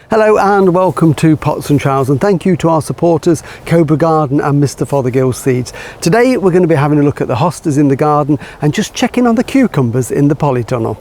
Hello and welcome to Pots and Trowels, and thank you to our supporters Cobra Garden and Mr Fothergill Seeds. Today we're going to be having a look at the hostas in the garden and just checking on the cucumbers in the polytunnel.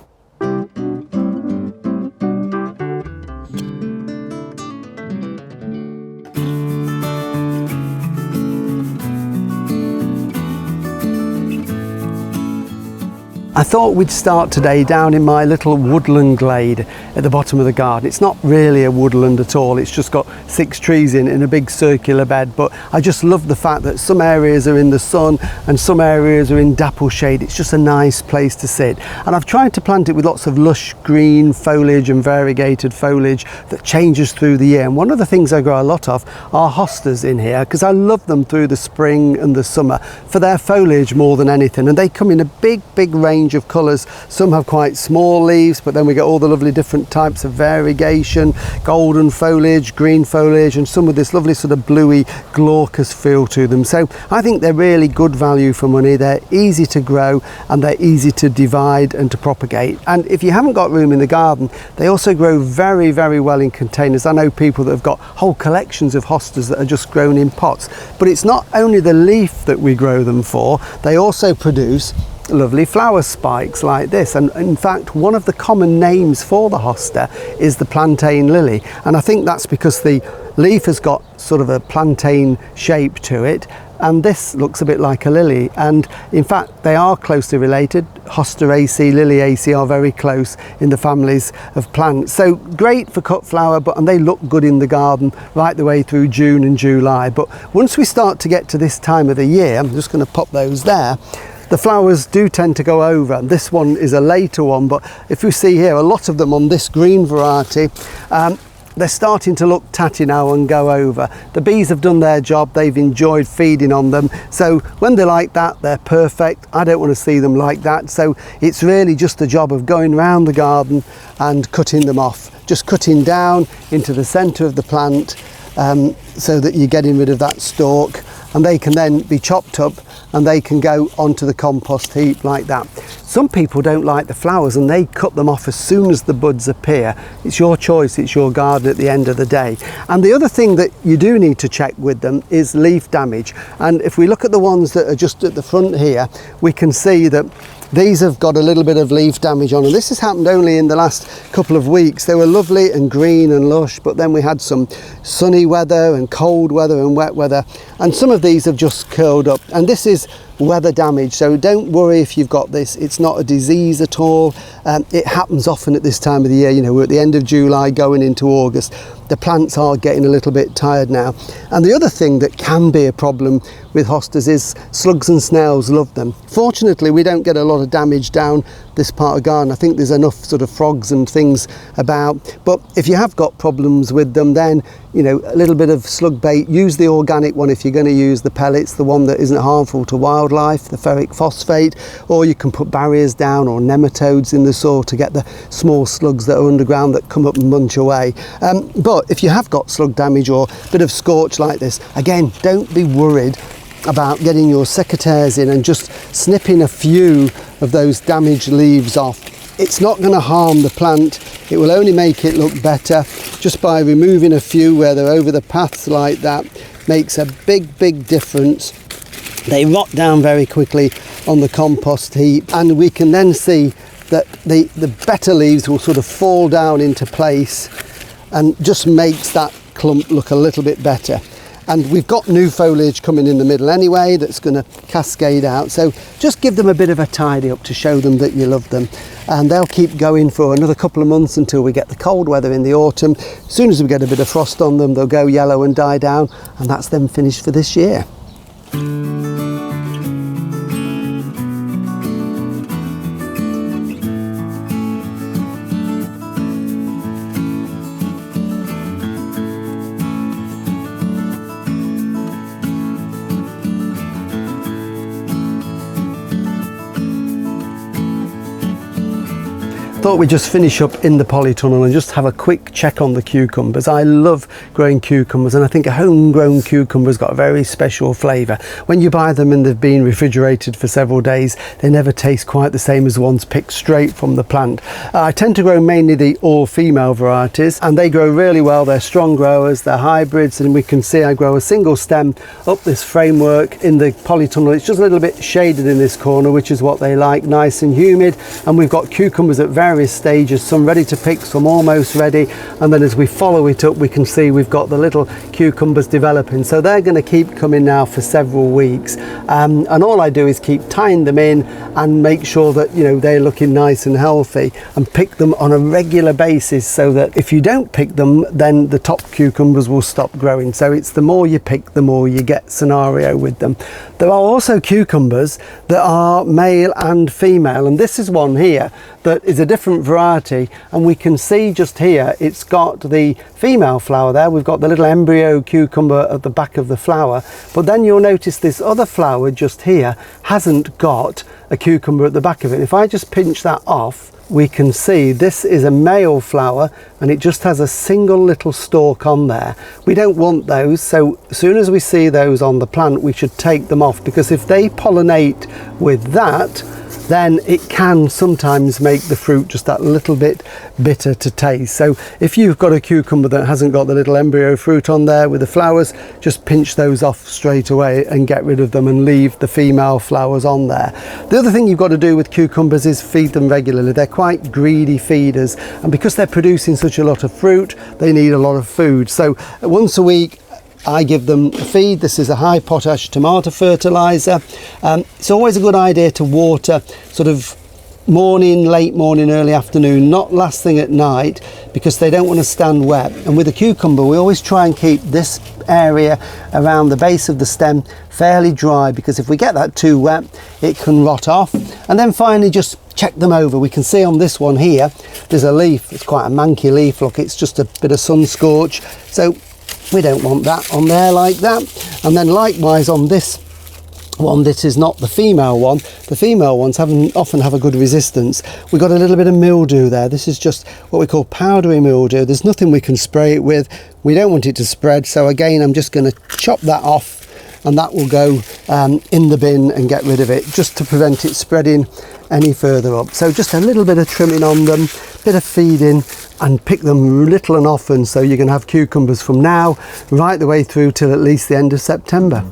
I thought we'd start today down in my little woodland glade at the bottom of the garden. It's not really a woodland at all, it's just got 6 trees in a big circular bed, but I just love the fact that some areas are in the sun and some areas are in dapple shade. It's just a nice place to sit, and I've tried to plant it with lots of lush green foliage and variegated foliage that changes through the year. And one of the things I grow a lot of are hostas in here because I love them through the spring and the summer for their foliage more than anything, and they come in a big range of colours. Some have quite small leaves, but then we get all the lovely different types of variegation, golden foliage, green foliage, and some with this lovely sort of bluey glaucous feel to them. So I think they're really good value for money. They're easy to grow and they're easy to divide and to propagate. And if you haven't got room in the garden, they also grow very well in containers. I know people that have got whole collections of hostas that are just grown in pots. But it's not only the leaf that we grow them for, they also produce lovely flower spikes like this. And in fact, one of the common names for the hosta is the plantain lily, and I think that's because the leaf has got sort of a plantain shape to it, and this looks a bit like a lily. And in fact they are closely related. Hostaceae, Liliaceae are very close in the families of plants, so great for cut flower, and they look good in the garden right the way through June and July. But once we start to get to this time of the year, I'm just going to pop those there, the flowers do tend to go over. This one is a later one, but if you see here, a lot of them on this green variety, they're starting to look tatty now and go over. The bees have done their job, they've enjoyed feeding on them, so when they're like that, they're perfect. I don't want to see them like that, so it's really just the job of going around the garden and cutting them off, just cutting down into the centre of the plant, so that you're getting rid of that stalk, and they can then be chopped up and they can go onto the compost heap like that. Some people don't like the flowers and they cut them off as soon as the buds appear. It's your choice, it's your garden at the end of the day. And the other thing that you do need to check with them is leaf damage. And if we look at the ones that are just at the front here, we can see that these have got a little bit of leaf damage on them. This has happened only in the last couple of weeks. They were lovely and green and lush, but then we had some sunny weather and cold weather and wet weather, and some of these have just curled up, and this is weather damage. So don't worry if you've got this, it's not a disease at all. It happens often at this time of the year. You know, we're at the end of July going into August. The plants are getting a little bit tired now. And the other thing that can be a problem with hostas is slugs and snails love them. Fortunately, we don't get a lot of damage down this part of the garden. I think there's enough sort of frogs and things about, but if you have got problems with them, then you know, a little bit of slug bait. Use the organic one if you're going to use the pellets, the one that isn't harmful to wildlife, the ferric phosphate, or you can put barriers down or nematodes in the soil to get the small slugs that are underground that come up and munch away. But if you have got slug damage or a bit of scorch like this, again, don't be worried about getting your secateurs in and just snipping a few of those damaged leaves off. It's not going to harm the plant, it will only make it look better. Just by removing a few where they're over the paths like that makes a big difference. They rot down very quickly on the compost heap, and we can then see that the better leaves will sort of fall down into place and just makes that clump look a little bit better. And we've got new foliage coming in the middle anyway that's going to cascade out, so just give them a bit of a tidy up to show them that you love them, and they'll keep going for another couple of months until we get the cold weather in the autumn. As soon as we get a bit of frost on them, they'll go yellow and die down, and that's them finished for this year. thought we'd just finish up in the polytunnel and just have a quick check on the cucumbers. I love growing cucumbers, and I think a homegrown cucumber's got a very special flavour. When you buy them and they've been refrigerated for several days, they never taste quite the same as the ones picked straight from the plant. I tend to grow mainly the all-female varieties, and they grow really well. They're strong growers, they're hybrids, and we can see I grow a single stem up this framework in the polytunnel. It's just a little bit shaded in this corner, which is what they like, nice and humid. And we've got cucumbers at various stages, some ready to pick, some almost ready, and then as we follow it up we can see we've got the little cucumbers developing. So they're going to keep coming now for several weeks, and all I do is keep tying them in and make sure that, you know, they're looking nice and healthy, and pick them on a regular basis, so that if you don't pick them then the top cucumbers will stop growing. So it's the more you pick, the more you get scenario with them. There are also cucumbers that are male and female, and this is one here that is a different variety, and we can see just here it's got the female flower there. We've got the little embryo cucumber at the back of the flower, but then you'll notice this other flower just here hasn't got a cucumber at the back of it. If I just pinch that off, we can see this is a male flower and it just has a single little stalk on there. We don't want those, so as soon as we see those on the plant we should take them off, because if they pollinate with that, then it can sometimes make the fruit just that little bit bitter to taste. So if you've got a cucumber that hasn't got the little embryo fruit on there with the flowers, just pinch those off straight away and get rid of them and leave the female flowers on there. The other thing you've got to do with cucumbers is feed them regularly. They're quite greedy feeders, and because they're producing such a lot of fruit, they need a lot of food. So once a week I give them a feed. This is a high potash tomato fertilizer. It's always a good idea to water sort of morning, late morning, early afternoon, not last thing at night, because they don't want to stand wet. And with a cucumber we always try and keep this area around the base of the stem fairly dry, because if we get that too wet it can rot off. And then finally just check them over. We can see on this one here there's a leaf. It's quite a manky leaf, look, it's just a bit of sun scorch, so we don't want that on there like that. And then likewise on this one, this is not the female one. The female ones often have a good resistance. We've got a little bit of mildew there. This is just what we call powdery mildew. There's nothing we can spray it with. We don't want it to spread, so again I'm just going to chop that off, and that will go in the bin and get rid of it, just to prevent it spreading any further up. So just a little bit of trimming on them, bit of feeding, and pick them little and often, so you can have cucumbers from now right the way through till at least the end of September.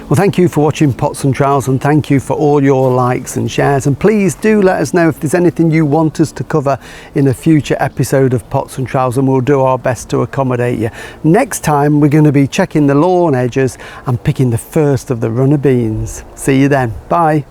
Well, thank you for watching Pots and Trowels, and thank you for all your likes and shares, and please do let us know if there's anything you want us to cover in a future episode of Pots and Trowels, and we'll do our best to accommodate you. Next time we're going to be checking the lawn edges and picking the first of the runner beans. See you then. Bye.